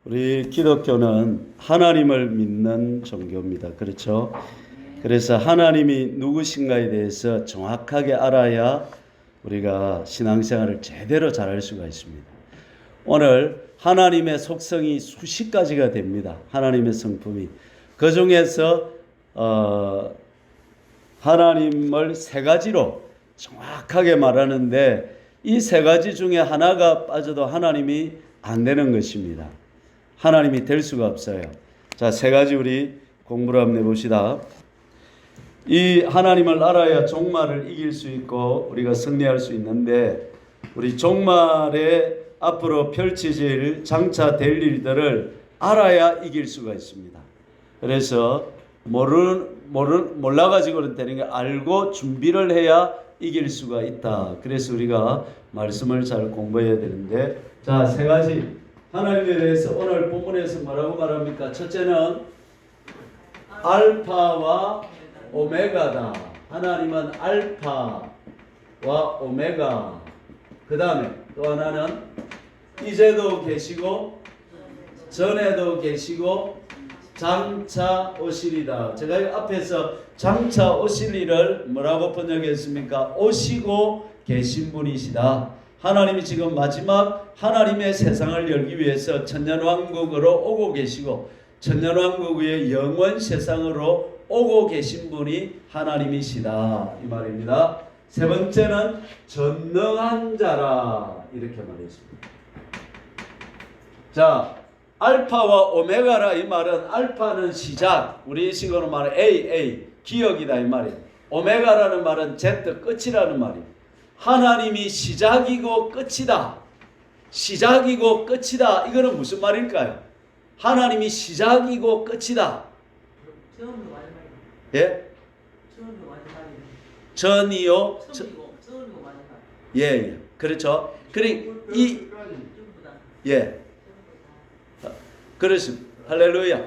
우리 기독교는 하나님을 믿는 종교입니다. 그렇죠? 그래서 하나님이 누구신가에 대해서 정확하게 알아야 우리가 신앙생활을 제대로 잘할 수가 있습니다. 오늘 하나님의 속성이 수십 가지가 됩니다. 하나님의 성품이. 그 중에서 하나님을 세 가지로 정확하게 말하는데 이 세 가지 중에 하나가 빠져도 하나님이 안 되는 것입니다. 하나님이 될 수가 없어요. 자, 세 가지 우리 공부를 한번 해봅시다. 이 하나님을 알아야 종말을 이길 수 있고 우리가 승리할 수 있는데 우리 종말에 앞으로 펼쳐질 장차 될 일들을 알아야 이길 수가 있습니다. 그래서 몰라가지고는 되는 게 알고 준비를 해야 이길 수가 있다. 그래서 우리가 말씀을 잘 공부해야 되는데, 자, 세 가지 하나님에 대해서 오늘 본문에서 뭐라고 말합니까? 첫째는 알파와 오메가다. 하나님은 알파와 오메가. 그 다음에 또 하나는 이제도 계시고 전에도 계시고 장차 오시리다. 제가 앞에서 장차 오시리를 뭐라고 번역했습니까? 오시고 계신 분이시다. 하나님이 지금 마지막 하나님의 세상을 열기 위해서 천년왕국으로 오고 계시고 천년왕국의 영원 세상으로 오고 계신 분이 하나님이시다. 이 말입니다. 세 번째는 전능한 자라. 이렇게 말했습니다. 자, 알파와 오메가라. 이 말은 알파는 시작, 우리 식으로 말하는 AA 기억이다 이 말이에요. 오메가라는 말은 Z 끝이라는 말이에요. 하나님이 시작이고 끝이다. 시작이고 끝이다. 이거는 무슨 말일까요? 하나님이 시작이고 끝이다. 처음도 마지막이요. 예? 처음도 마지막이요. 전이요. 처음이고 마지막. 예. 그렇죠. 예. 그렇습니다. 할렐루야.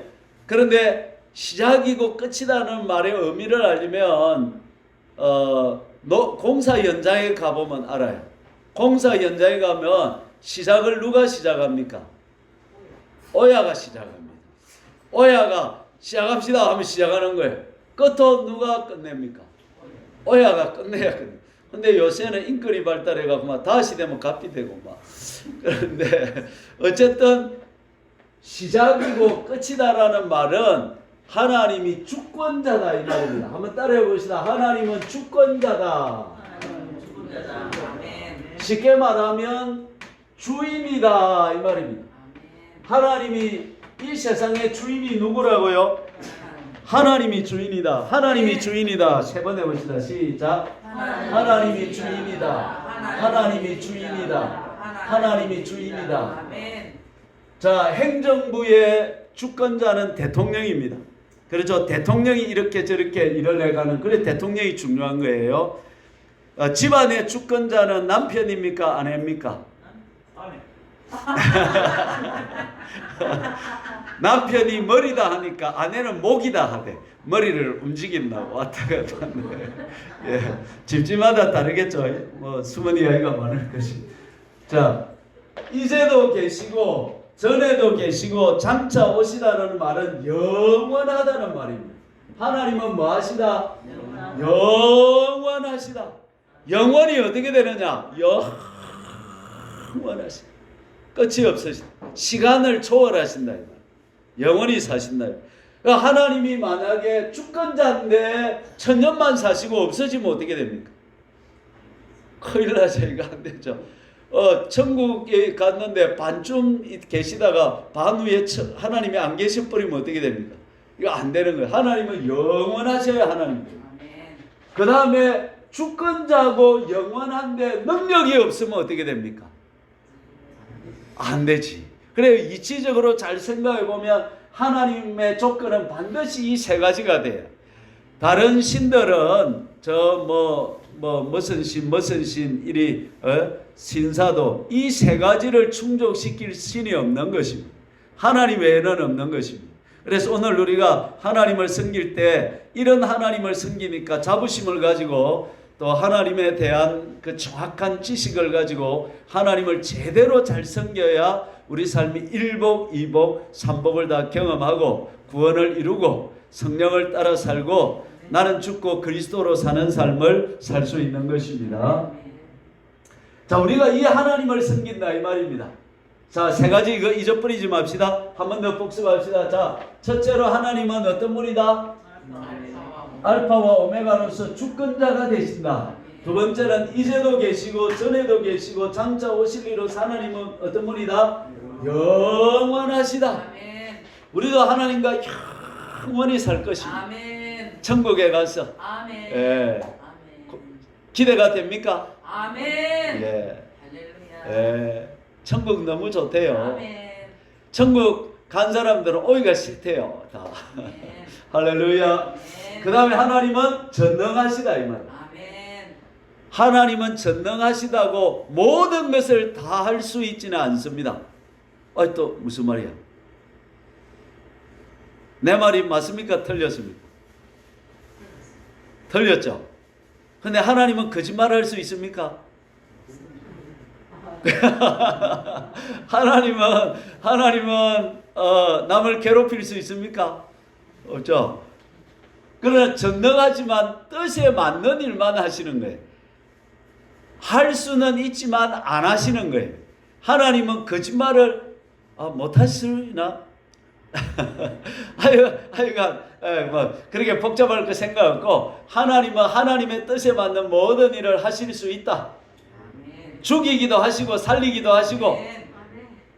그런데 시작이고 끝이라는 말의 의미를 알려면 공사 현장에 가보면 알아요. 공사 현장에 가면 시작을 누가 시작합니까? 오야가 시작합니다. 오야가 시작합시다 하면 시작하는 거예요. 끝도 누가 끝냅니까? 오야가 끝내야 끝내. 근데 요새는 인권이 발달해가지고 막 다시 되면 갑이 되고 막. 그런데 어쨌든 시작이고 끝이다라는 말은 하나님이 주권자다 이 말입니다. 한번 따라해 봅시다. 하나님은 주권자다. 쉽게 말하면 주인이다 이 말입니다. 하나님이 이 세상의 주인이 누구라고요? 하나님이 주인이다. 하나님이 주인이다. 세 번 해봅시다. 시작. 하나님이 주인이다. 하나님이 주인이다. 하나님이 주인이다. 자, 행정부의 주권자는 대통령입니다. 그렇죠. 대통령이 이렇게 저렇게 일을 해가는, 그래 대통령이 중요한 거예요. 집안의 주권자는 남편입니까? 아내입니까? 아내. 남편이 머리다 하니까 아내는 목이다 하대. 머리를 움직인다고 왔다 갔다 하는데. 예, 집집마다 다르겠죠. 뭐 숨은 이야기가 많을 것이. 자, 이제도 계시고 전에도 계시고 장차 오시다는 말은 영원하다는 말입니다. 하나님은 뭐 하시다? 영원하시다. 영원이 어떻게 되느냐? 영원하시다. 끝이 없으시다. 시간을 초월하신다. 영원히 사신다. 그러니까 하나님이 만약에 주권자인데 천년만 사시고 없어지면 어떻게 됩니까? 큰일 나죠. 이거 안 되죠. 천국에 갔는데 반쯤 계시다가 반 후에 하나님이 안 계셔버리면 어떻게 됩니까? 이거 안 되는 거예요. 하나님은 영원하셔야 하나님. 그 다음에 주권자고 영원한데 능력이 없으면 어떻게 됩니까? 안 되지. 그래요. 이치적으로 잘 생각해 보면 하나님의 조건은 반드시 이 세 가지가 돼요. 다른 신들은 무슨 신 이리 신사도 이 세 가지를 충족시킬 신이 없는 것입니다. 하나님 외에는 없는 것입니다. 그래서 오늘 우리가 하나님을 섬길 때 이런 하나님을 섬기니까 자부심을 가지고 또 하나님에 대한 그 정확한 지식을 가지고 하나님을 제대로 잘 섬겨야 우리 삶이 일복, 이복, 삼복을 다 경험하고 구원을 이루고 성령을 따라 살고 나는 죽고 그리스도로 사는 삶을 살 수 있는 것입니다. 자, 우리가 이 하나님을 섬긴다 이 말입니다. 자, 세 가지 이거 잊어버리지 맙시다. 한 번 더 복습합시다. 자, 첫째로 하나님은 어떤 분이다? 알파와 오메가로서 주권자가 되신다. 두 번째는 이제도 계시고 전에도 계시고 장차 오실 이로 하나님은 어떤 분이다? 영원하시다. 우리도 하나님과 영원히 살 것입니다. 천국에 가서 예. 기대가 됩니까? 예. 예. 천국 너무 좋대요. 천국 간 사람들은 오기가 싫대요. 다. 할렐루야. 그 다음에 하나님은 전능하시다 이 말. 하나님은 전능하시다고 모든 것을 다 할 수 있지는 않습니다. 또 무슨 말이야? 내 말이 맞습니까? 틀렸습니까? 틀렸죠? 근데 하나님은 거짓말할 수 있습니까? 하나님은 남을 괴롭힐 수 있습니까? 없죠. 그러나 전능하지만 뜻에 맞는 일만 하시는 거예요. 할 수는 있지만 안 하시는 거예요. 하나님은 거짓말을 못 하시나? 하여간 뭐 그렇게 복잡할 거 생각 없고 하나님은 하나님의 뜻에 맞는 모든 일을 하실 수 있다. 죽이기도 하시고 살리기도 하시고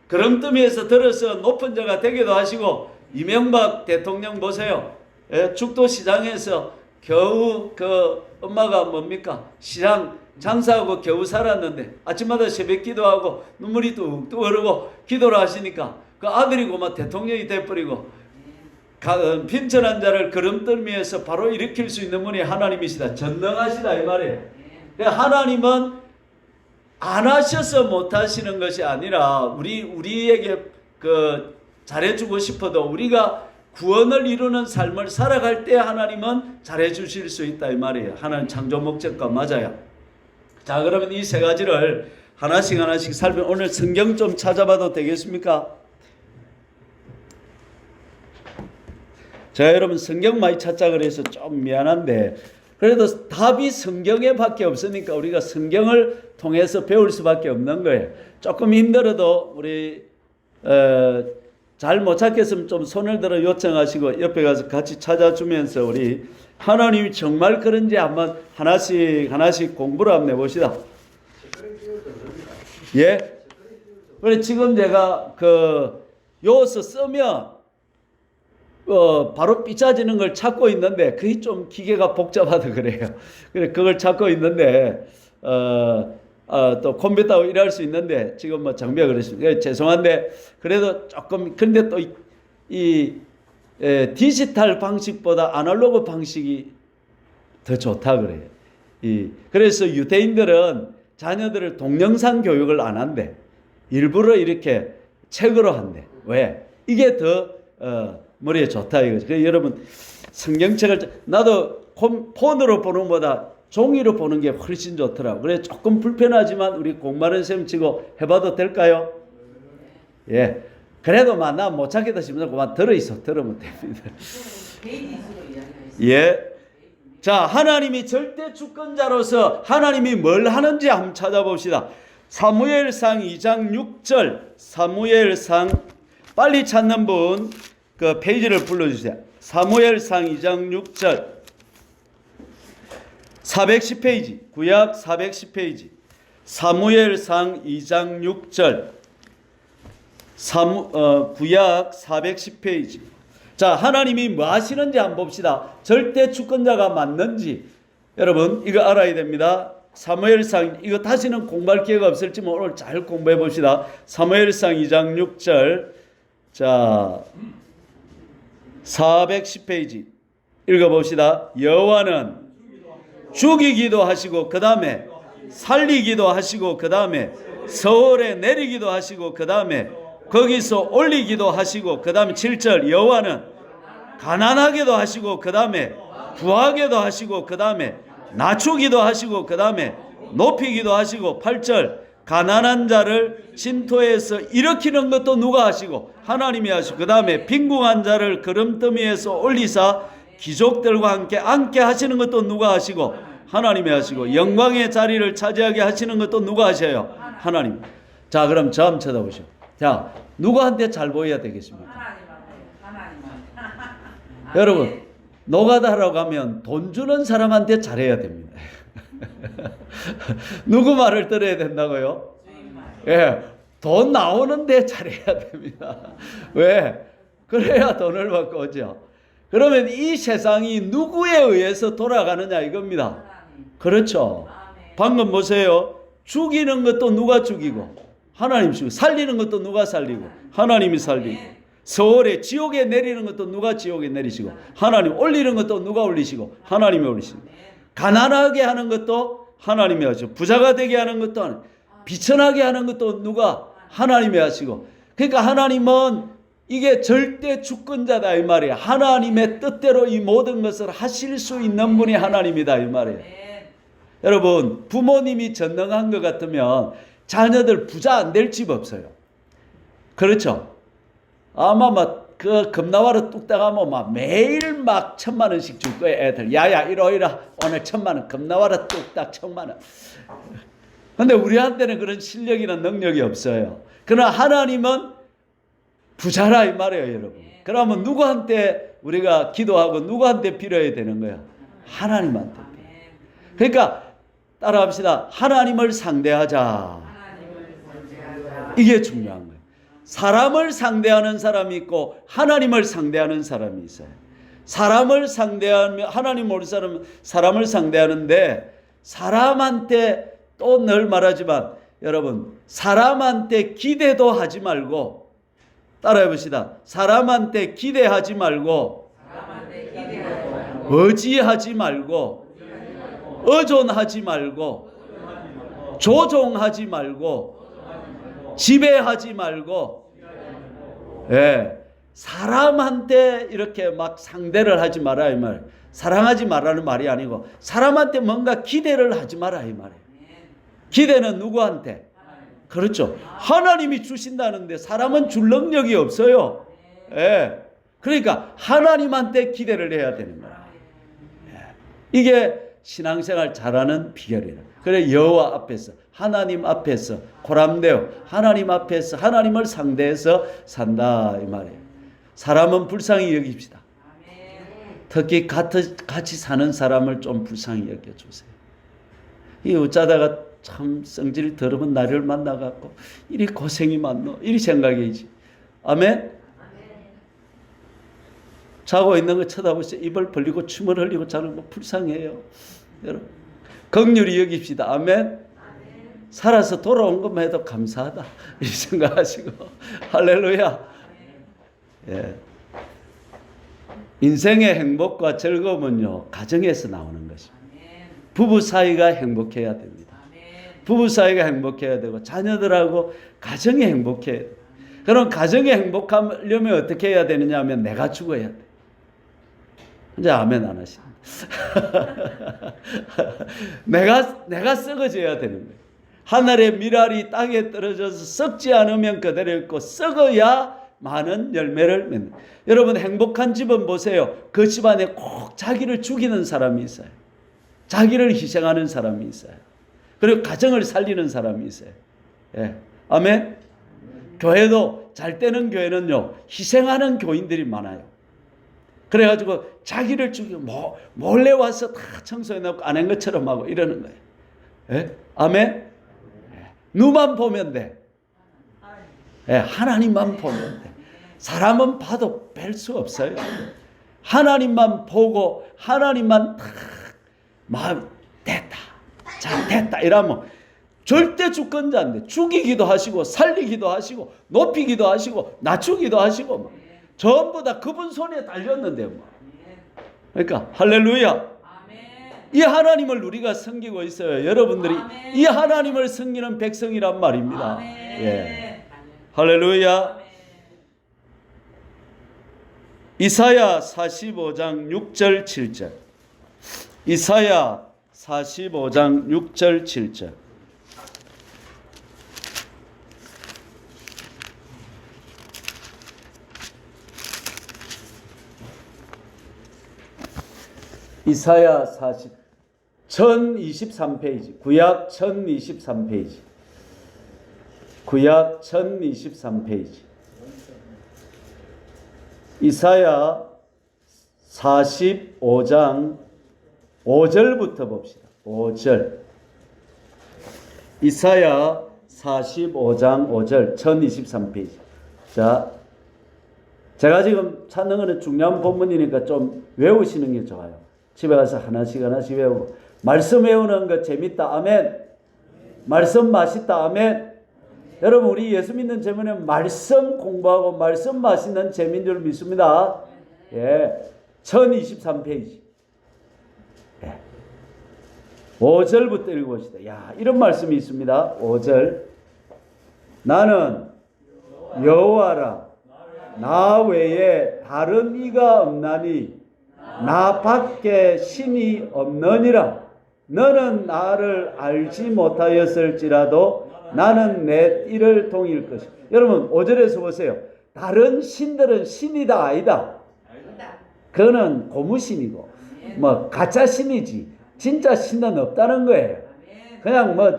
그럼더미에서 들어서 높은 자가 되기도 하시고 이명박 대통령 보세요. 죽도시장에서 겨우 그 엄마가 뭡니까? 시장 장사하고 겨우 살았는데 아침마다 새벽 기도하고 눈물이 뚝뚝 흐르고 기도를 하시니까 그 아들이고 막 대통령이 돼버리고 빈천한 자를 걸음더미에서 바로 일으킬 수 있는 분이 하나님이시다. 전능하시다 이 말이에요. 하나님은 안 하셔서 못 하시는 것이 아니라 우리에게 그 잘해주고 싶어도 우리가 구원을 이루는 삶을 살아갈 때 하나님은 잘해주실 수 있다 이 말이에요. 하나님 창조 목적과 맞아요. 자, 그러면 이 세 가지를 하나씩 살펴 오늘 성경 좀 찾아봐도 되겠습니까? 자, 여러분 성경 많이 찾자 그래서 좀 미안한데 그래도 답이 성경에 밖에 없으니까 우리가 성경을 통해서 배울 수밖에 없는 거예요. 조금 힘들어도 우리 잘 못 찾겠으면 좀 손을 들어 요청하시고 옆에 가서 같이 찾아주면서 우리 하나님이 정말 그런지 한번 하나씩 공부를 한번 해봅시다. 예? 그래 지금 제가 요서 쓰면 바로 삐짜지는 걸 찾고 있는데 그게 좀 기계가 복잡하다 그래요. 그래 그걸 찾고 있는데 또 컴퓨터하고 일할 수 있는데 지금 뭐 장비가 그랬습니다. 죄송한데 그래도 조금 근데 또 이 디지털 방식보다 아날로그 방식이 더 좋다 그래요. 그래서 유대인들은 자녀들을 동영상 교육을 안 한대. 일부러 이렇게 책으로 한대. 왜? 이게 더 머리에 좋다 이거죠. 그래서 여러분 성경책을 나도 폰으로 보는 것보다 종이로 보는 게 훨씬 좋더라고. 그래 조금 불편하지만 우리 공부하는 셈 치고 해봐도 될까요? 예. 그래도 나 못 찾겠다 싶으면 그만 들어있어. 들으면 됩니다. 예. 자, 하나님이 절대 주권자로서 하나님이 뭘 하는지 한번 찾아봅시다. 사무엘상 2장 6절. 사무엘상 빨리 찾는 분 그 페이지를 불러주세요. 사무엘상 2장 6절. 410페이지. 구약 410페이지. 사무엘상 2장 6절. 구약 410페이지. 자, 하나님이 뭐 하시는지 한번 봅시다. 절대 주권자가 맞는지 여러분 이거 알아야 됩니다. 사무엘상 이거 다시는 공부할 기회가 없을지만 오늘 잘 공부해 봅시다. 사무엘상 2장 6절. 자, 410페이지 읽어봅시다. 여호와는 죽이기도 하시고 그 다음에 살리기도 하시고 그 다음에 서울에 내리기도 하시고 그 다음에 거기서 올리기도 하시고 그 다음에 7절 여호와는 가난하게도 하시고 그 다음에 부하게도 하시고 그 다음에 낮추기도 하시고 그 다음에 높이기도 하시고 8절 가난한 자를 진토에서 일으키는 것도 누가 하시고? 하나님이 하시고, 그 다음에 빈궁한 자를 거름더미에서 올리사 귀족들과 함께 앉게 하시는 것도 누가 하시고? 하나님이 하시고, 영광의 자리를 차지하게 하시는 것도 누가 하셔요? 하나님. 자, 그럼 저 한번 쳐다보시오. 자, 누구한테 잘 보여야 되겠습니까? 여러분, 노가다라고 하면 돈 주는 사람한테 잘해야 됩니다. 누구 말을 들어야 된다고요? 예, 돈 나오는데 잘해야 됩니다. 왜? 그래야 돈을 받고 오죠. 그러면 이 세상이 누구에 의해서 돌아가느냐 이겁니다. 그렇죠. 방금 보세요. 죽이는 것도 누가 죽이고? 하나님 죽이고. 살리는 것도 누가 살리고? 하나님이 살리고. 서울에 지옥에 내리는 것도 누가 지옥에 내리시고? 하나님. 올리는 것도 누가 올리시고? 하나님이 올리시고. 가난하게 하는 것도 하나님이 하시고, 부자가 되게 하는 것도 비천하게 하는 것도 누가? 하나님이 하시고. 그러니까 하나님은 이게 절대 주권자다 이 말이에요. 하나님의 뜻대로 이 모든 것을 하실 수 있는 분이 하나님이다 이 말이에요. 여러분, 부모님이 전능한 것 같으면 자녀들 부자 안 될 집 없어요. 그렇죠? 아마 막 그 금나와로 뚝딱 하면 막 매일 막 1,000만 원씩 줄 거예요. 애들. 야야 이러이러 오늘 1,000만 원 금나와로 뚝딱 1,000만 원. 근데 우리한테는 그런 실력이나 능력이 없어요. 그러나 하나님은 부자라 이 말이에요, 여러분. 그러면 누구한테 우리가 기도하고 누구한테 빌어야 되는 거야? 하나님한테. 그러니까 따라합시다. 하나님을 상대하자. 이게 중요한 거예요. 사람을 상대하는 사람이 있고 하나님을 상대하는 사람이 있어요. 사람을 상대하면 하나님 모르는 사람은 사람을 상대하는데, 사람한테 또 늘 말하지만 여러분, 사람한테 기대도 하지 말고, 따라해 봅시다. 사람한테 기대하지 말고, 의지하지 말고, 의존하지 말고, 조종하지 말고, 지배하지 말고, 예, 사람한테 이렇게 막 상대를 하지 마라 이 말. 사랑하지 말라는 말이 아니고 사람한테 뭔가 기대를 하지 마라 이 말이에요. 기대는 누구한테? 그렇죠. 하나님이 주신다는데 사람은 줄 능력이 없어요. 예, 그러니까 하나님한테 기대를 해야 되는 거예요. 예, 이게 신앙생활 잘하는 비결이에요. 그래 여호와 앞에서, 하나님 앞에서 고람되어 하나님 앞에서 하나님을 상대해서 산다 이 말이에요. 사람은 불쌍히 여깁시다. 특히 같이 사는 사람을 좀 불쌍히 여겨주세요. 이 어쩌다가 참 성질이 더러운 나를 만나갖고 이리 고생이 많노 이리 생각이지. 아멘. 자고 있는 거 쳐다보세요. 입을 벌리고 춤을 흘리고 자는 거 불쌍해요. 여러분, 긍휼히 여깁시다. 아멘. 살아서 돌아온 것만 해도 감사하다 이 생각하시고 할렐루야. 예. 인생의 행복과 즐거움은요 가정에서 나오는 것입니다. 부부 사이가 행복해야 됩니다. 부부 사이가 행복해야 되고 자녀들하고 가정이 행복해야 돼요. 그럼 가정이 행복하려면 어떻게 해야 되느냐 하면 내가 죽어야 돼. 이제 아멘 안 하십니다. 내가 썩어져야 되는 거예요. 하늘의 밀알이 땅에 떨어져서 썩지 않으면 그대로 있고 썩어야 많은 열매를 맺는. 여러분, 행복한 집은 보세요. 그 집안에 꼭 자기를 죽이는 사람이 있어요. 자기를 희생하는 사람이 있어요. 그리고 가정을 살리는 사람이 있어요. 예. 아멘. 교회도 잘 되는 교회는요 희생하는 교인들이 많아요. 그래가지고 자기를 죽이고 몰래 와서 다 청소해놓고 안 한 것처럼 하고 이러는 거예요. 예? 아멘. 누만 보면 돼. 예, 하나님만 보면 돼. 사람은 봐도 뵐 수 없어요. 하나님만 보고 하나님만 딱 마음 됐다. 자 됐다 이러면 절대 주권자인데 죽이기도 하시고 살리기도 하시고 높이기도 하시고 낮추기도 하시고 뭐. 전부 다 그분 손에 달렸는데 뭐. 그러니까 할렐루야. 이 하나님을 우리가 섬기고 있어요. 여러분들이 아멘. 이 하나님을 섬기는 백성이란 말입니다. 예. 할렐루야. 이사야 45장 6절 7절. 이사야 45장 6절 7절. 이사야 1023페이지. 구약 1023페이지. 구약 1023페이지. 이사야 45장 5절부터 봅시다. 5절. 이사야 45장 5절 1023페이지. 자, 제가 지금 찾는 거는 중요한 본문이니까 좀 외우시는 게 좋아요. 집에 가서 하나씩 외우고. 말씀 외우는 거 재밌다. 아멘. 말씀 맛있다. 아멘. 여러분, 우리 예수 믿는 재미는 말씀 공부하고 말씀 맛있는 재미인 줄 믿습니다. 예. 1023페이지. 예. 5절부터 읽어봅시다. 야, 이런 말씀이 있습니다. 5절. 나는 여호와라. 나 외에 다른 이가 없나니 나 밖에 신이 없느니라. 너는 나를 알지 못하였을지라도 나는 내 띠를 동일 것이다. 여러분 5절에서 보세요. 다른 신들은 신이다 아니다? 그거는 고무신이고 뭐 가짜 신이지 진짜 신은 없다는 거예요. 그냥 뭐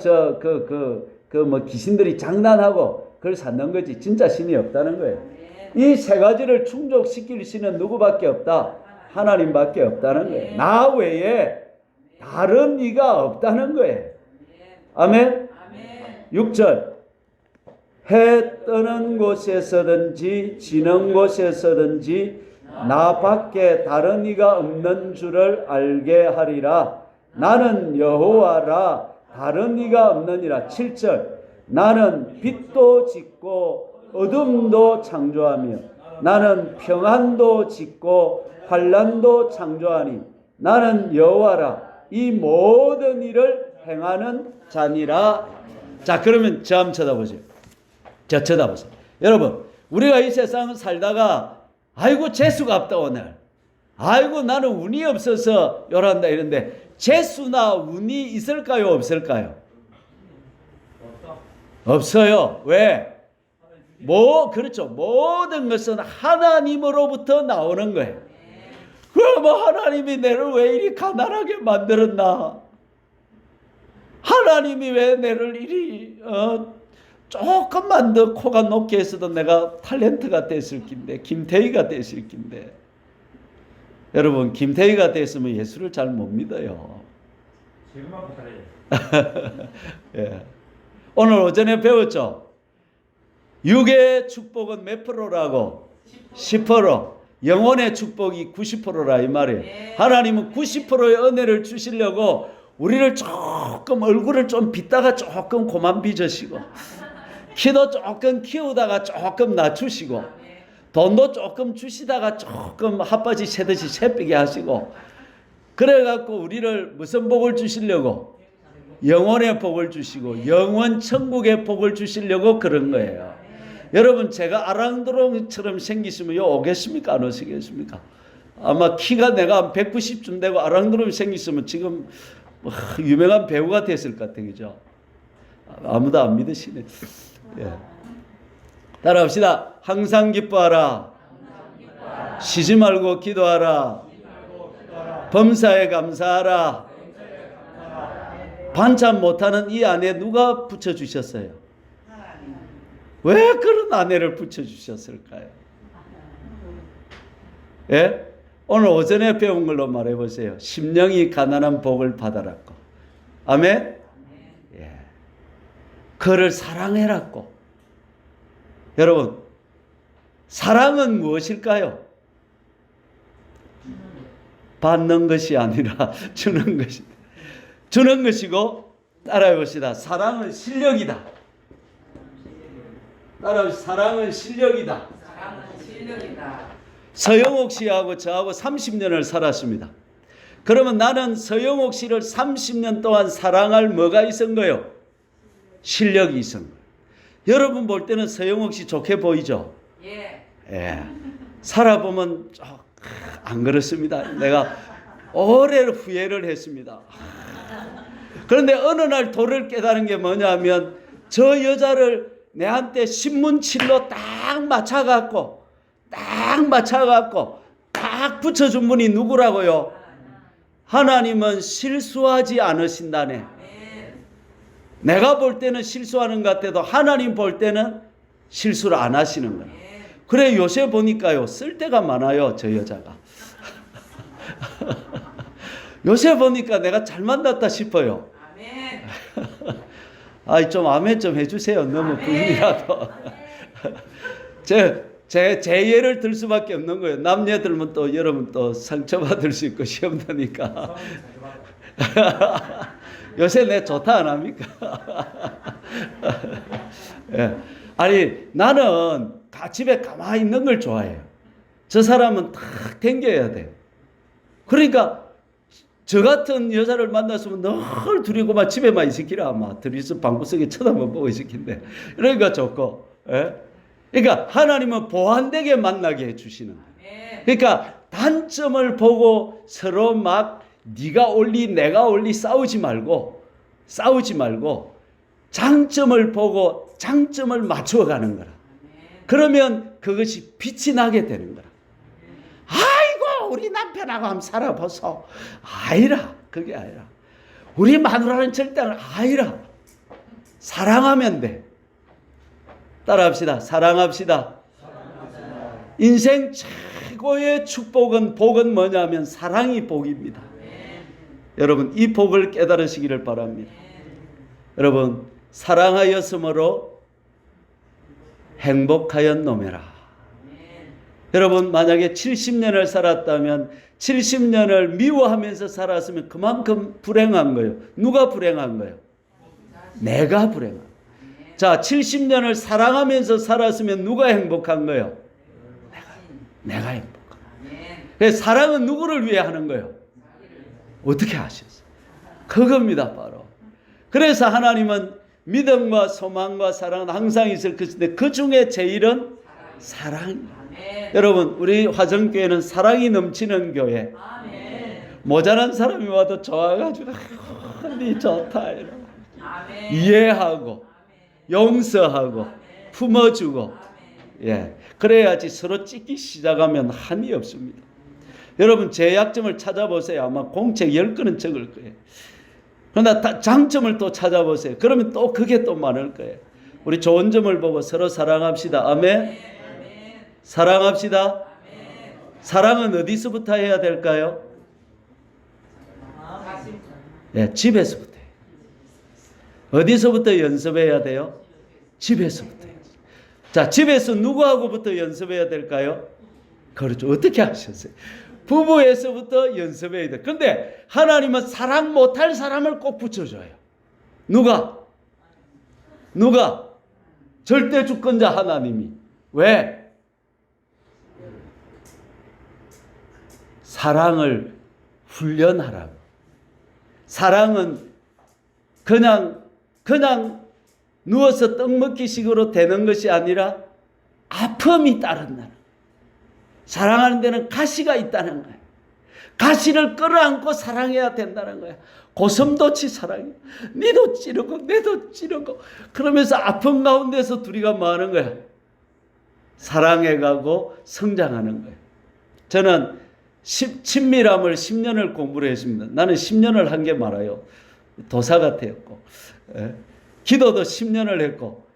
뭐 귀신들이 장난하고 그걸 찾는 거지 진짜 신이 없다는 거예요. 이 세 가지를 충족시킬 신은 누구밖에 없다? 하나님밖에 없다는 거예요. 나 외에 다른 이가 없다는 거예요. 아멘. 6절. 해 뜨는 곳에서든지 지는 곳에서든지 나 밖에 다른 이가 없는 줄을 알게 하리라. 나는 여호와라. 다른 이가 없느니라. 7절. 나는 빛도 짓고 어둠도 창조하며 나는 평안도 짓고 환난도 창조하니 나는 여호와라. 이 모든 일을 행하는 자니라. 자, 그러면 저 한번 쳐다보세요. 저 쳐다보세요. 여러분, 우리가 이 세상을 살다가 아이고 재수가 없다 오늘. 아이고 나는 운이 없어서 요란다 이런데 재수나 운이 있을까요? 없을까요? 없어요. 왜? 그렇죠. 모든 것은 하나님으로부터 나오는 거예요. 그럼 하나님이 나를 왜 이리 가난하게 만들었나? 하나님이 왜 나를 이리 조금만 더 코가 높게 했어도 내가 탤런트가 됐을 낀데 김태희가 됐을 낀데 여러분 김태희가 됐으면 예수를 잘 못 믿어요. 지금만 부탁해요. 예. 오늘 오전에 배웠죠. 육의 축복은 몇 프로라고? 10%. 영혼의 축복이 90%라 이 말이에요. 하나님은 90%의 은혜를 주시려고 우리를 조금 얼굴을 좀 빗다가 조금 고만 빚으시고 키도 조금 키우다가 조금 낮추시고 돈도 조금 주시다가 조금 핫바지 새듯이 새삐게 하시고 그래갖고 우리를 무슨 복을 주시려고? 영혼의 복을 주시고 영원 천국의 복을 주시려고 그런 거예요. 여러분 제가 아랑드롱처럼 생기시면 요 오겠습니까? 안 오시겠습니까? 아마 키가 내가 한 190쯤 되고 아랑드롱이 생기시면 지금 유명한 배우가 됐을 것 같아요. 그죠? 아무도 안 믿으시네. 예. 따라합시다. 항상 기뻐하라. 쉬지 말고 기도하라. 범사에 감사하라. 반찬 못하는 이 아내 누가 붙여주셨어요? 왜 그런 아내를 붙여주셨을까요? 예? 오늘 오전에 배운 걸로 말해보세요. 심령이 가난한 복을 받아라고. 아멘? 예. 그를 사랑해라고. 여러분, 사랑은 무엇일까요? 받는 것이 아니라 주는 것이. 주는 것이고, 따라해봅시다. 사랑은 실력이다. 따라해봅시다. 사랑은 실력이다. 사랑은 실력이다. 서영옥 씨하고 저하고 30년을 살았습니다. 그러면 나는 서영옥 씨를 30년 동안 사랑할 뭐가 있은 거요? 실력이 있은 거예요. 여러분 볼 때는 서영옥 씨 좋게 보이죠? 예. 예. 살아보면 안 그렇습니다. 내가 오래 후회를 했습니다. 그런데 어느 날 도를 깨달은 게 뭐냐면 저 여자를 내한테 신문칠로 딱 맞춰갖고 딱 붙여준 분이 누구라고요? 하나님은 실수하지 않으신다네. 내가 볼 때는 실수하는 것 같아도 하나님 볼 때는 실수를 안 하시는 거야. 그래 요새 보니까요 쓸데가 많아요 저 여자가. 요새 보니까 내가 잘 만났다 싶어요. 아이 좀 아멘 좀 해주세요. 너무 부인이라도. 제 예를 들 수밖에 없는 거예요. 남녀 들면 또 여러분 또 상처받을 수 있고 시험 드니까. 요새 내 좋다 안 합니까? 예. 아니 나는 집에 가만히 있는 걸 좋아해요. 저 사람은 탁 당겨야 돼요. 그러니까 저 같은 여자를 만났으면 늘 둘이고만 집에만 있기라 아마 둘이서 방구석에 쳐다만 보고 있을텐데 그러니까 좋고. 예? 그러니까 하나님은 보완되게 만나게 해주시는 거예요. 그러니까 단점을 보고 서로 막 네가 옳리 내가 옳리 싸우지 말고 장점을 보고 장점을 맞춰가는 거라. 그러면 그것이 빛이 나게 되는 거라. 아이고 우리 남편하고 한번 살아보소. 아니라 그게 아니라 우리 마누라는 절대 아니라 사랑하면 돼. 따라합시다. 사랑합시다. 인생 최고의 축복은 복은 뭐냐면 사랑이 복입니다. 여러분 이 복을 깨달으시기를 바랍니다. 여러분 사랑하였으므로 행복하였노매라. 여러분 만약에 70년을 살았다면 70년을 미워하면서 살았으면 그만큼 불행한 거예요. 누가 불행한 거예요? 내가 불행한 거예요. 자 70년을 사랑하면서 살았으면 누가 행복한 거예요? 내가 행복한 거예요. 사랑은 누구를 위해 하는 거예요? 어떻게 하셨어요? 그겁니다 바로. 그래서 하나님은 믿음과 소망과 사랑은 항상 있을 것인데 그 중에 제일은 사랑입니다. 여러분 우리 화정교회는 사랑이 넘치는 교회. 모자란 사람이 와도 좋아가지고 네 좋다 이러고 이해하고 용서하고 품어주고 예 그래야지 서로 찢기 시작하면 한이 없습니다. 여러분 제 약점을 찾아보세요. 아마 공책 10건은 적을 거예요. 그러나 장점을 또 찾아보세요. 그러면 또 그게 또 많을 거예요. 우리 좋은 점을 보고 서로 사랑합시다. 아멘. 사랑합시다. 사랑은 어디서부터 해야 될까요? 예, 집에서부터. 어디서부터 연습해야 돼요? 집에서부터. 자, 집에서 누구하고부터 연습해야 될까요? 그렇죠. 어떻게 하셨어요? 부부에서부터 연습해야 돼. 근데 하나님은 사랑 못할 사람을 꼭 붙여줘요. 누가? 절대 주권자 하나님이. 왜? 사랑을 훈련하라고. 사랑은 그냥 누워서 떡 먹기식으로 되는 것이 아니라 아픔이 따른다는. 사랑하는 데는 가시가 있다는 거예요. 가시를 끌어안고 사랑해야 된다는 거예요. 고슴도치 사랑이에요. 니도 찌르고 내도 찌르고 그러면서 아픔 가운데서 둘이가 뭐 하는 거예요? 사랑해가고 성장하는 거예요. 저는 친밀함을 10년을 공부를 했습니다. 나는 10년을 한 게 많아요. 도사 같았고 기도도 10년을 했고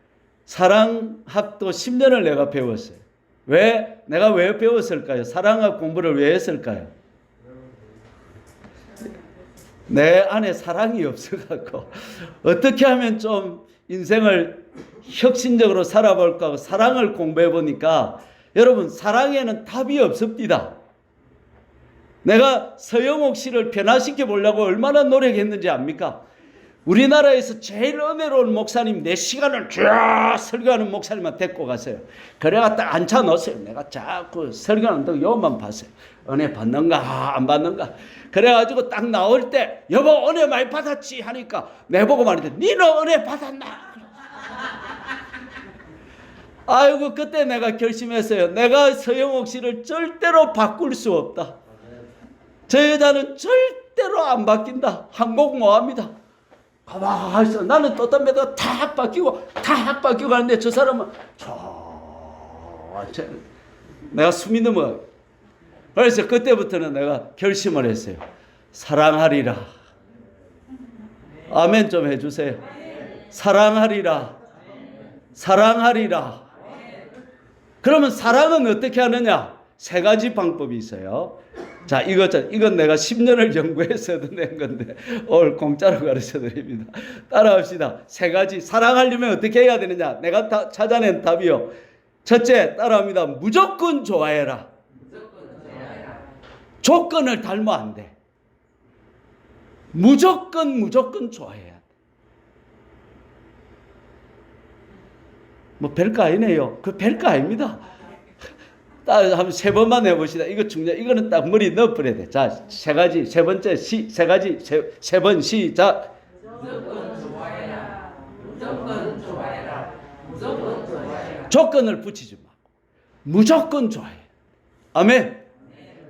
사랑학도 10년을 내가 배웠어요. 내가 왜 배웠을까요? 사랑학 공부를 왜 했을까요? 내 안에 사랑이 없어갖고 어떻게 하면 좀 인생을 혁신적으로 살아볼까 하고 사랑을 공부해 보니까 여러분 사랑에는 답이 없습니다. 내가 서영옥 씨를 변화시켜 보려고 얼마나 노력했는지 압니까? 우리나라에서 제일 은혜로운 목사님 4시간을 쫙 설교하는 목사님만 데리고 갔어요. 그래가 딱 앉혀 놓았어요. 내가 자꾸 설교하는데 요만 봤어요. 은혜 받는가 안 받는가. 그래가지고 딱 나올 때 여보 은혜 많이 받았지 하니까 내보고 말했는데 니는 은혜 받았나? 아이고 그때 내가 결심했어요. 내가 서영옥 씨를 절대로 바꿀 수 없다. 저 여자는 절대로 안 바뀐다. 한국 모합니다. 가만히 있어. 나는 또딴데가 탁 바뀌고 하는데 저 사람은 내가 숨이 넘어가요. 그래서 그때부터는 내가 결심을 했어요. 사랑하리라. 아멘 좀 해주세요. 사랑하리라. 사랑하리라. 그러면 사랑은 어떻게 하느냐? 세 가지 방법이 있어요. 자, 이건 내가 10년을 연구해서 얻어낸 건데 오늘 공짜로 가르쳐 드립니다. 따라합시다. 세 가지. 사랑하려면 어떻게 해야 되느냐? 내가 찾아낸 답이요. 첫째, 따라합니다. 무조건 좋아해라. 조건을 달면 안 돼. 무조건 좋아해야 돼. 뭐 별거 아니네요. 그 별거 아닙니다. 한번 세 번만 해봅시다. 이거 중요. 이거는 딱 머리 넣어버려야 돼. 자, 세 가지. 세 번째 세 가지. 세 번 시작. 무조건 좋아해라. 무조건 좋아해라. 무조건 좋아해라. 조건을 붙이지 마. 무조건 좋아해. 아멘.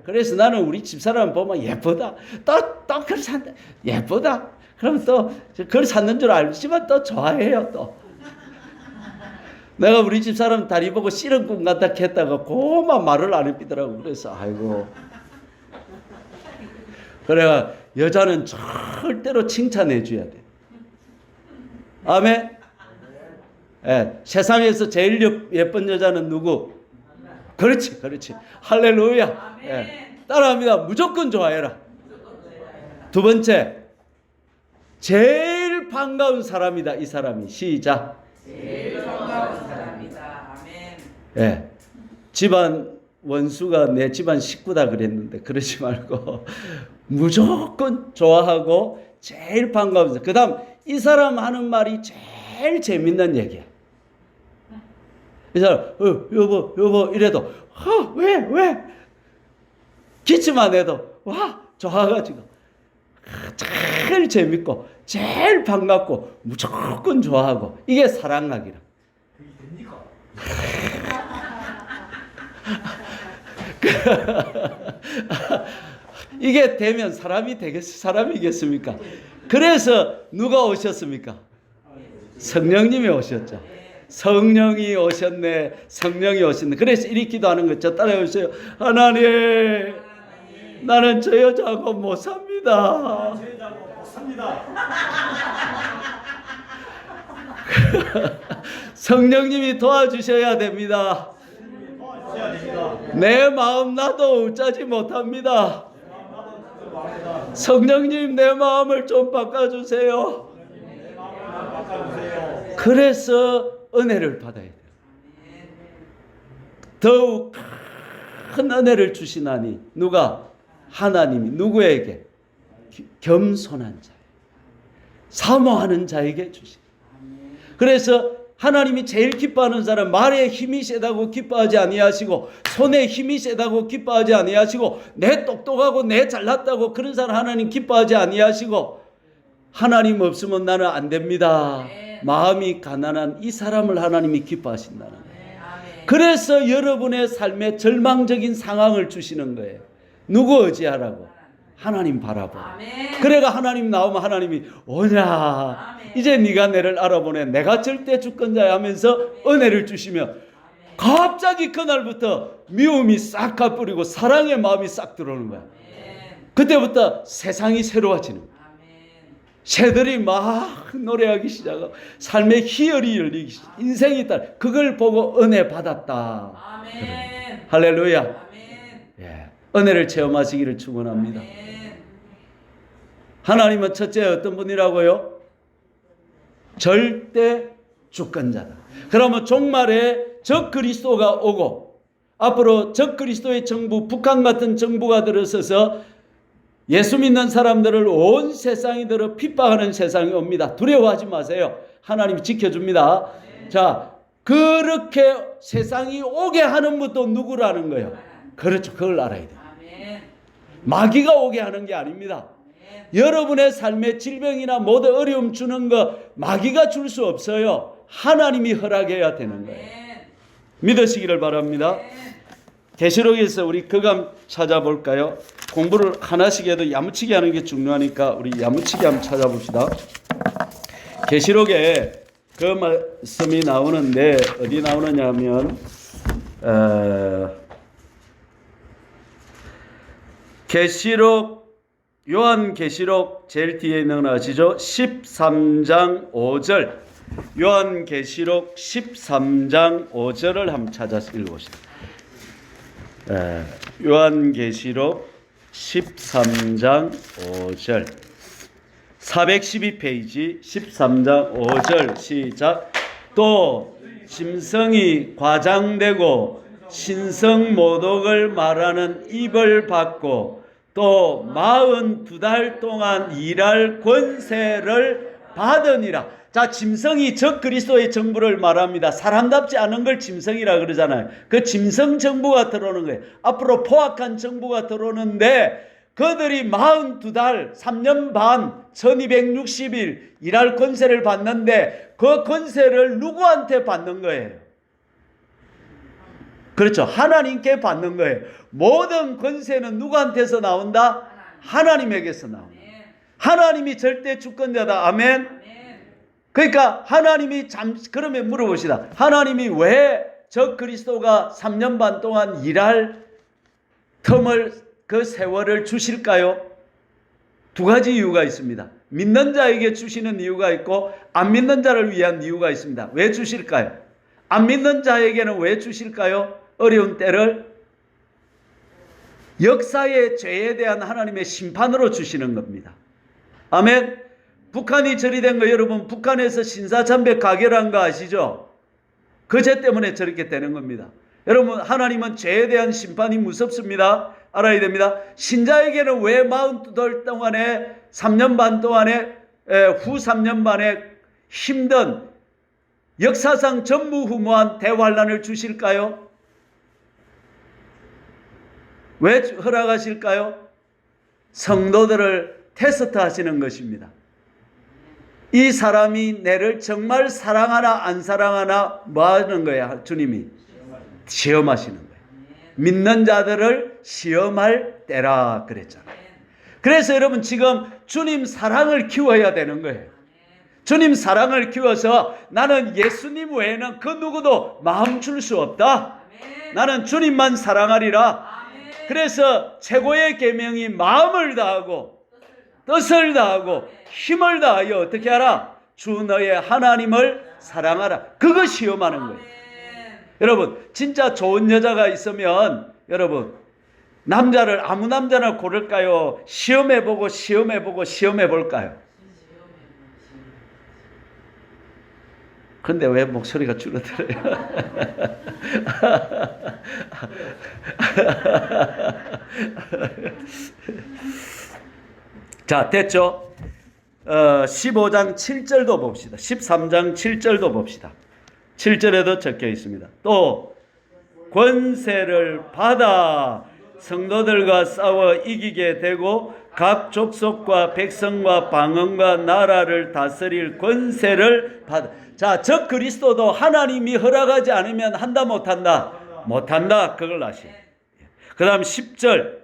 그래서 나는 우리 집사람 보면 예쁘다. 또 글 산다. 예쁘다. 그러면 또 글 샀는 줄 알지만 또 좋아해요. 또. 내가 우리 집사람 다리 보고 씨름 꿈 같다 했다가 고만 말을 안 해비더라고. 그래서 아이고. 그래가 여자는 절대로 칭찬해 줘야 돼. 아멘. 예, 세상에서 제일 예쁜 여자는 누구? 그렇지. 할렐루야. 예, 따라합니다. 무조건 좋아해라. 두 번째, 제일 반가운 사람이다. 이 사람이. 시작. 제일 반가운 사람이다. 아멘. 예, 집안 원수가 내 집안 식구다 그랬는데 그러지 말고 무조건 좋아하고 제일 반가운 사람. 그 다음 이 사람 하는 말이 제일 재밌는 얘기야. 이 사람 여보 이래도 왜 기침만 해도 와 좋아가지고 제일 재밌고 제일 반갑고 무조건 좋아하고 이게 사랑하기라. 그게 됩니까? 이게 되면 사람이겠습니까? 그래서 누가 오셨습니까? 성령님이 오셨죠. 성령이 오셨네. 성령이 오셨네. 그래서 이렇게 기도하는 거죠. 따라해주세요. 하나님, 나는 저 여자하고 못 삽니다. 제 여자하고 못 삽니다. 성령님이 도와주셔야 됩니다. 도와주셔야 됩니다. 내 마음 나도 어쩌지 못합니다. 성령님 내 마음을 좀 바꿔주세요. 바꿔주세요. 그래서 은혜를 받아야 돼요. 더욱 큰 은혜를 주시나니 누가? 하나님이 누구에게? 겸손한 자에 사모하는 자에게 주시. 그래서 하나님이 제일 기뻐하는 사람, 말에 힘이 세다고 기뻐하지 아니하시고 손에 힘이 세다고 기뻐하지 아니하시고 내 똑똑하고 내 잘났다고 그런 사람 하나님 기뻐하지 아니하시고 하나님 없으면 나는 안 됩니다. 마음이 가난한 이 사람을 하나님이 기뻐하신다는 거예요. 그래서 여러분의 삶에 절망적인 상황을 주시는 거예요. 누구 의지하라고? 하나님 바라보라. 그래가 하나님 나오면 하나님이 오냐. 이제 네가 나를 알아보네. 내가 절대 주권자야 하면서 은혜를 주시면 갑자기 그날부터 미움이 싹 가버리고 사랑의 마음이 싹 들어오는 거야. 그때부터 세상이 새로워지는 거야. 새들이 막 노래하기 시작하고 삶의 희열이 열리기 시작. 인생이 있다. 그걸 보고 은혜 받았다. 아멘. 할렐루야. 아멘. 예, 은혜를 체험하시기를 축원합니다. 아멘. 하나님은 첫째 어떤 분이라고요? 절대 주권자다. 그러면 종말에 적 그리스도가 오고 앞으로 적 그리스도의 정부, 북한 같은 정부가 들어서서 예수 믿는 사람들을 온 세상이 들어 핍박하는 세상이 옵니다. 두려워하지 마세요. 하나님이 지켜줍니다. 자, 그렇게 세상이 오게 하는 것도 누구라는 거예요? 그렇죠. 그걸 알아야 돼요. 마귀가 오게 하는 게 아닙니다. 여러분의 삶에 질병이나 모든 어려움 주는 거 마귀가 줄 수 없어요. 하나님이 허락해야 되는 거예요. 믿으시기를 바랍니다. 계시록에서 우리 그감 찾아볼까요? 공부를 하나씩 해도 야무치게 하는 게 중요하니까 우리 야무치게 한번 찾아봅시다. 계시록에 그 말씀이 나오는데 어디 나오느냐 하면 계시록 요한계시록 제일 뒤에 있는 거 아시죠? 13장 5절. 요한계시록 13장 5절을 한번 찾아서 읽어보시다. 요한계시록 13장 5절. 412페이지 13장 5절 시작. 또 짐승이 과장되고 신성모독을 말하는 입을 받고 또 42달 동안 일할 권세를 받으니라. 자, 짐승이 적 그리스도의 정부를 말합니다. 사람답지 않은 걸 짐승이라 그러잖아요. 그 짐승 정부가 들어오는 거예요. 앞으로 포악한 정부가 들어오는데 그들이 42달, 3년 반, 1260일 일할 권세를 받는데 그 권세를 누구한테 받는 거예요? 그렇죠. 하나님께 받는 거예요. 모든 권세는 누구한테서 나온다? 하나님에게서 나온다. 하나님이 절대 주권자다. 아멘. 그러니까 하나님이 그러면 물어봅시다. 하나님이 왜 저 그리스도가 3년 반 동안 일할 틈을 그 세월을 주실까요? 두 가지 이유가 있습니다. 믿는 자에게 주시는 이유가 있고 안 믿는 자를 위한 이유가 있습니다. 왜 주실까요? 안 믿는 자에게는 왜 주실까요? 어려운 때를 역사의 죄에 대한 하나님의 심판으로 주시는 겁니다. 아멘. 북한이 처리된 거 여러분 북한에서 신사참배 가결한 거 아시죠? 그 죄 때문에 저렇게 되는 겁니다. 여러분 하나님은 죄에 대한 심판이 무섭습니다. 알아야 됩니다. 신자에게는 왜 42달 동안에 3년 반 동안에 후 3년 반에 힘든 역사상 전무후무한 대환란을 주실까요? 왜 허락하실까요? 성도들을 테스트 하시는 것입니다. 이 사람이 내를 정말 사랑하나 안 사랑하나 뭐 하는 거야? 주님이 시험하시는 거예요. 믿는 자들을 시험할 때라 그랬잖아요. 그래서 여러분 지금 주님 사랑을 키워야 되는 거예요. 주님 사랑을 키워서 나는 예수님 외에는 그 누구도 마음 줄 수 없다. 나는 주님만 사랑하리라. 그래서 최고의 계명이 마음을 다하고 뜻을 다하고 힘을 다하여 어떻게 하라? 주 너의 하나님을 사랑하라. 그거 시험하는 거예요. 여러분 진짜 좋은 여자가 있으면 여러분 남자를 아무 남자나 고를까요? 시험해보고 시험해볼까요? 근데 왜 목소리가 줄어들어요? 자, 됐죠? 15장 7절도 봅시다. 13장 7절도 봅시다. 7절에도 적혀 있습니다. 또 권세를 받아 성도들과 싸워 이기게 되고 각 족속과 백성과 방언과 나라를 다스릴 권세를 받아. 자, 적 그리스도도 하나님이 허락하지 않으면 한다 못한다? 못한다. 그걸 아시오. 그 다음 10절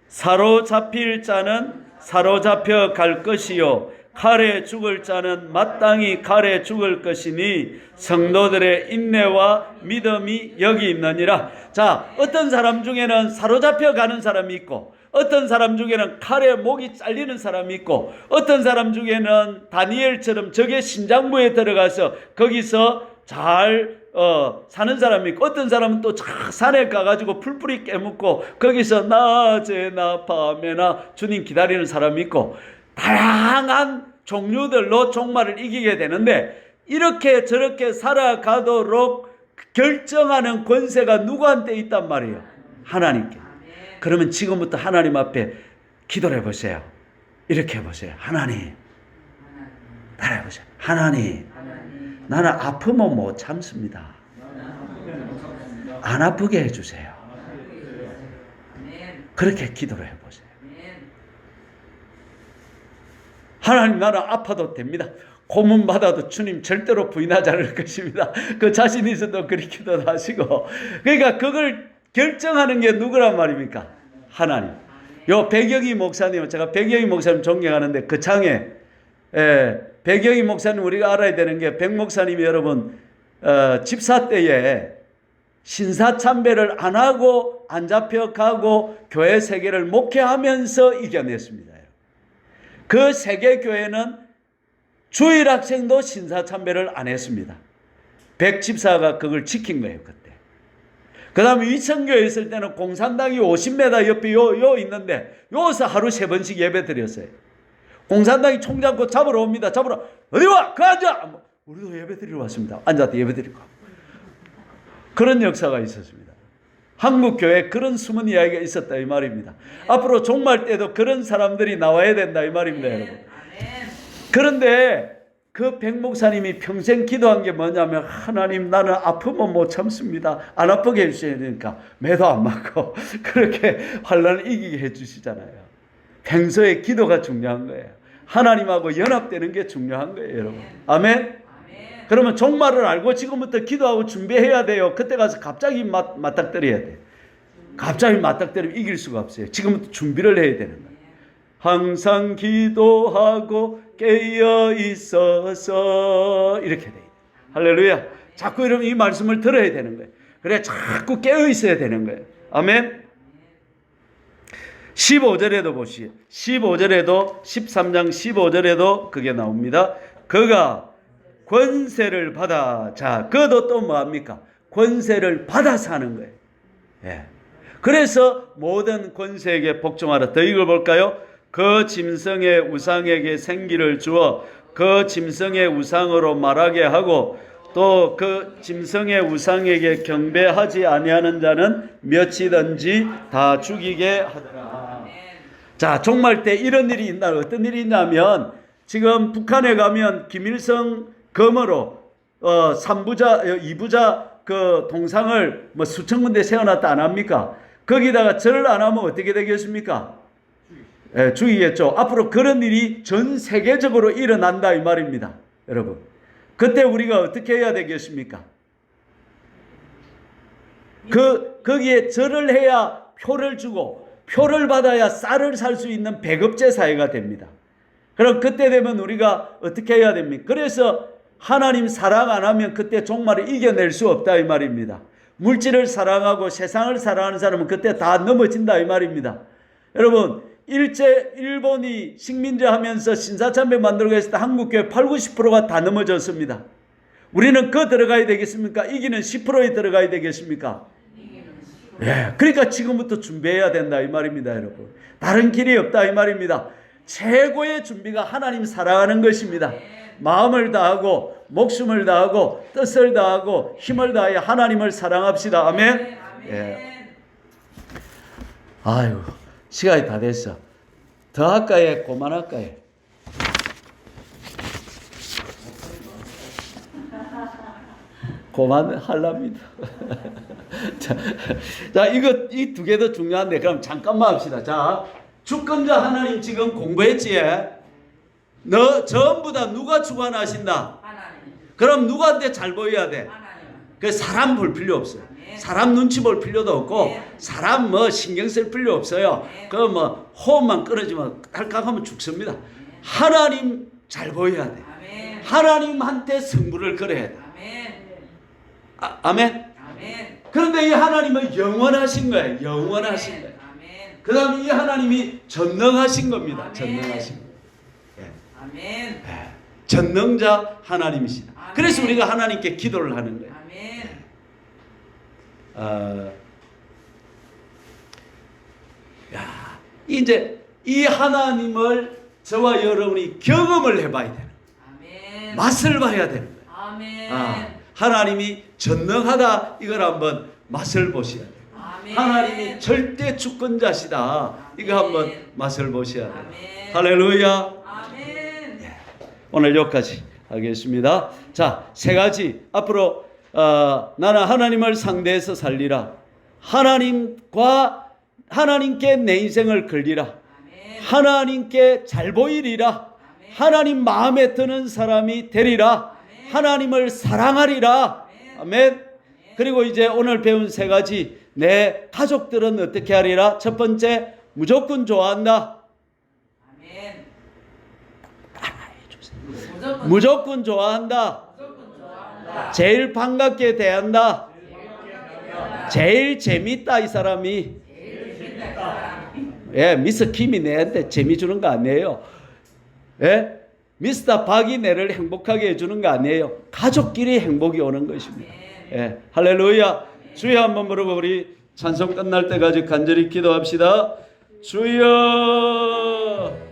사로잡힐 자는 사로잡혀 갈 것이요 칼에 죽을 자는 마땅히 칼에 죽을 것이니 성도들의 인내와 믿음이 여기 있느니라. 자, 어떤 사람 중에는 사로잡혀 가는 사람이 있고 어떤 사람 중에는 칼에 목이 잘리는 사람이 있고 어떤 사람 중에는 다니엘처럼 적의 신장부에 들어가서 거기서 잘 사는 사람이 있고 어떤 사람은 또 산에 가가지고 풀뿌리 깨묻고 거기서 낮에나 밤에나 주님 기다리는 사람이 있고 다양한 종류들로 종말을 이기게 되는데 이렇게 저렇게 살아가도록 결정하는 권세가 누구한테 있단 말이에요? 하나님께. 그러면 지금부터 하나님 앞에 기도를 해보세요. 이렇게 해보세요. 하나님 따라해보세요. 하나님 나는 아프면 못 참습니다. 안 아프게 해주세요. 그렇게 기도를 해보세요. 하나님 나는 아파도 됩니다. 고문 받아도 주님 절대로 부인하지 않을 것입니다. 그 자신 있어도 그렇게 기도도 하시고 그러니까 그걸 결정하는 게 누구란 말입니까? 하나님. 요 백영희 목사님, 제가 백영희 목사님 존경하는데 그 창에 백영희 목사님 우리가 알아야 되는 게 백 목사님이 여러분 집사 때에 신사참배를 안 하고 안 잡혀가고 교회 세계를 목회하면서 이겨냈습니다. 그 세계교회는 주일학생도 신사참배를 안 했습니다. 백 집사가 그걸 지킨 거예요, 그때. 그 다음에 위천교에 있을 때는 공산당이 50m 옆에 요 있는데, 요서 하루 3번씩 예배 드렸어요. 공산당이 총 잡고 잡으러 옵니다. 잡으러, 어디 와! 그 앉아! 우리도 예배 드리러 왔습니다. 앉아서 예배 드리고. 그런 역사가 있었습니다. 한국 교회에 그런 숨은 이야기가 있었다 이 말입니다. 앞으로 종말 때도 그런 사람들이 나와야 된다 이 말입니다, 여러분. 그런데 그 백 목사님이 평생 기도한 게 뭐냐면, 하나님, 나는 아프면 못 참습니다. 안 아프게 해주셔야 되니까 매도 안 맞고 그렇게 환란을 이기게 해주시잖아요. 평소에 기도가 중요한 거예요. 하나님하고 연합되는 게 중요한 거예요, 여러분. 아멘. 그러면 종말을 알고 지금부터 기도하고 준비해야 돼요. 그때 가서 갑자기 맞닥뜨려야 돼요. 갑자기 맞닥뜨리면 이길 수가 없어요. 지금부터 준비를 해야 되는 거예요. 항상 기도하고 깨어 있어서 이렇게 돼요. 할렐루야. 자꾸 이러면 이 말씀을 들어야 되는 거예요. 그래 자꾸 깨어 있어야 되는 거예요. 아멘. 15절에도 보시죠. 15절에도 13장 15절에도 그게 나옵니다. 그가 권세를 받아. 자, 그도 또 뭐합니까? 권세를 받아서 하는 거예요. 예. 그래서 모든 권세에게 복종하라. 더 읽어볼까요? 그 짐승의 우상에게 생기를 주어 그 짐승의 우상으로 말하게 하고 또 그 짐승의 우상에게 경배하지 아니하는 자는 몇이든지 다 죽이게 하더라. 자, 종말 때 이런 일이 있나? 어떤 일이 있냐면, 지금 북한에 가면 김일성 검으로 3부자, 2부자 그 동상을 뭐 수천 군데 세워놨다 안 합니까? 거기다가 절을 안 하면 어떻게 되겠습니까? 예, 죽이겠죠. 앞으로 그런 일이 전 세계적으로 일어난다 이 말입니다. 여러분, 그때 우리가 어떻게 해야 되겠습니까? 거기에 절을 해야 표를 주고 표를 받아야 쌀을 살 수 있는 배급제 사회가 됩니다. 그럼 그때 되면 우리가 어떻게 해야 됩니까? 그래서 하나님 사랑 안 하면 그때 종말을 이겨낼 수 없다 이 말입니다. 물질을 사랑하고 세상을 사랑하는 사람은 그때 다 넘어진다 이 말입니다. 여러분, 일본이 식민지 하면서 신사참배 만들고 했을 때 한국교회 80-90%가 다 넘어졌습니다. 우리는 그 들어가야 되겠습니까? 이기는 10%에 들어가야 되겠습니까? 예, 그러니까 지금부터 준비해야 된다 이 말입니다, 여러분. 다른 길이 없다 이 말입니다. 최고의 준비가 하나님 사랑하는 것입니다. 마음을 다하고 목숨을 다하고 뜻을 다하고 힘을 다해 하나님을 사랑합시다. 아멘. 예. 아이고, 시간이 다 됐어. 더 할까요? 그만할까요? 그만하랍니다. 자, 이 두 개도 중요한데, 그럼 잠깐만 합시다. 자, 주권자 하나님 지금 공부했지? 너 전부 다 누가 주관하신다? 하나님. 그럼 누구한테 잘 보여야 돼? 하나님. 그 사람 볼 필요 없어요. 사람 눈치 볼 필요도 없고 사람 뭐 신경 쓸 필요 없어요. 그 뭐 호흡만 끊어지면 딸깍하면 죽습니다. 하나님 잘 보여야 돼. 하나님한테 승부를 걸어야 돼. 아멘. 그런데 이 하나님은 영원하신 거예요. 영원하신 거예요. 그 다음에 이 하나님이 전능하신 겁니다. 전능하신 거예요. 아멘. 전능자 하나님이시다. 그래서 우리가 하나님께 기도를 하는 거예요. 이제 이 하나님을 저와 여러분이 경험을 해봐야 되는 거예요. 맛을 봐야 되는 거예요. 하나님이 전능하다 이걸 한번 맛을 보셔야 돼요. 하나님이 절대 주권자시다 이거 한번 맛을 보셔야 돼요. 할렐루야. 오늘 여기까지 하겠습니다. 자, 세 가지 앞으로 나는 하나님을 상대해서 살리라. 하나님께 내 인생을 걸리라. 하나님께 잘 보이리라. 하나님 마음에 드는 사람이 되리라. 하나님을 사랑하리라. 아멘. 그리고 이제 오늘 배운 세 가지, 내 가족들은 어떻게 하리라? 첫 번째, 무조건 좋아한다. 무조건 좋아한다. 제일 반갑게 대한다. 제일 재밌다 이 사람이. 예, 미스 김이 내한테 재미 주는 거 아니에요. 예? 미스터 박이 내를 행복하게 해주는 거 아니에요. 가족끼리 행복이 오는 것입니다. 예, 할렐루야. 주여 한번 부르고 우리 찬송 끝날 때까지 간절히 기도합시다. 주여.